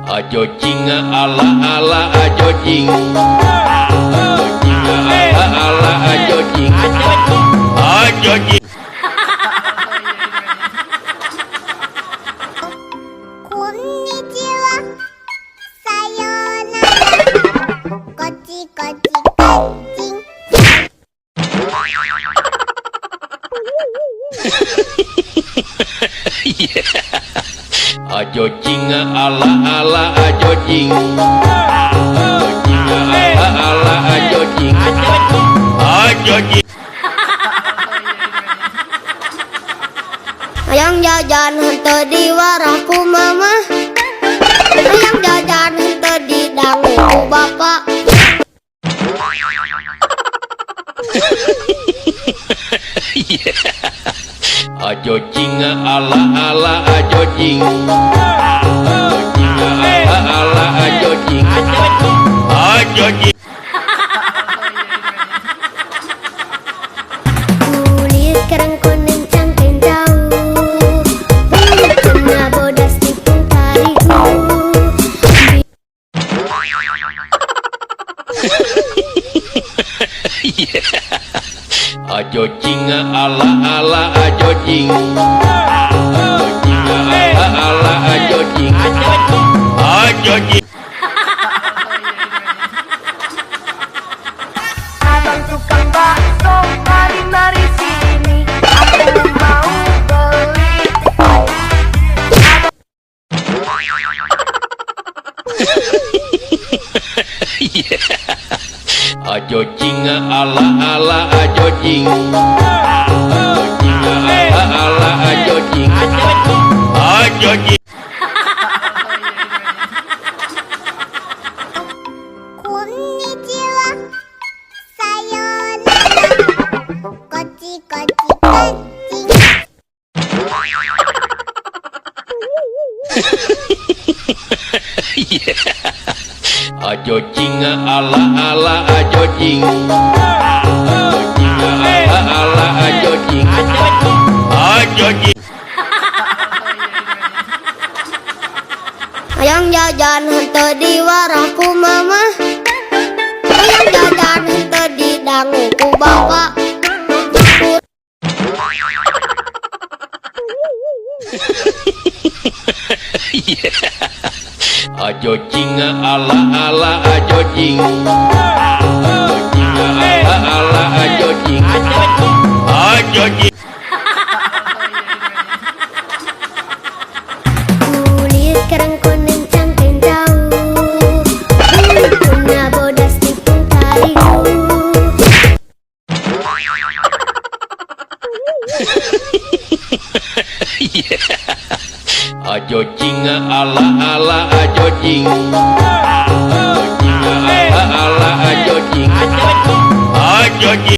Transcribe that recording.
Ajo jing ala ala ajo jing. Ajo jing ala ala ajo jing. Ajo jing. Konnichiwa, sayonara, kochi kochi kancing. Ajo jing ala ala ajo jing. Ajo jing ala ala ajo jing. Ajo jing. Ayang jajan henteu di warahku mama. Ayang jajan henteu di danguku bapak. Ajo jing ala ala ajo jing. Ajo jing ala ala ajo jing. Ajo jing. Kulit kerang kuning cangkeng jauh, bulu kena bodas tipung tariku. Ajo jing ala ala ajo jing. Ajo jing ala ala ajo jing. Ajo jing. Abang tukang bakso, mari sini, aku mau beli. Ajo jing ala ala ajo jing. Ajo jing ala ala ajo jing. Ajo jing. Konnichiwa, sayonara, kochi kochi kancing. Ajo jing ala ala ajo jing. Ajo jing ala ala ajo jing. Ajo jing. Ayang jajan henteu di warahku mama. Ayang jajan henteu di danguku bapak. Ajo jing ala ala ajo jing. Ajo jing ala ala ajo jing. Ajo jing. Kulit kerang kuning cangkeng jauh, bulu kena bodas tipung tariku. Ajo jing ala ala ajo jing. Ajo jing ala ala ajo jing. Ajo jing.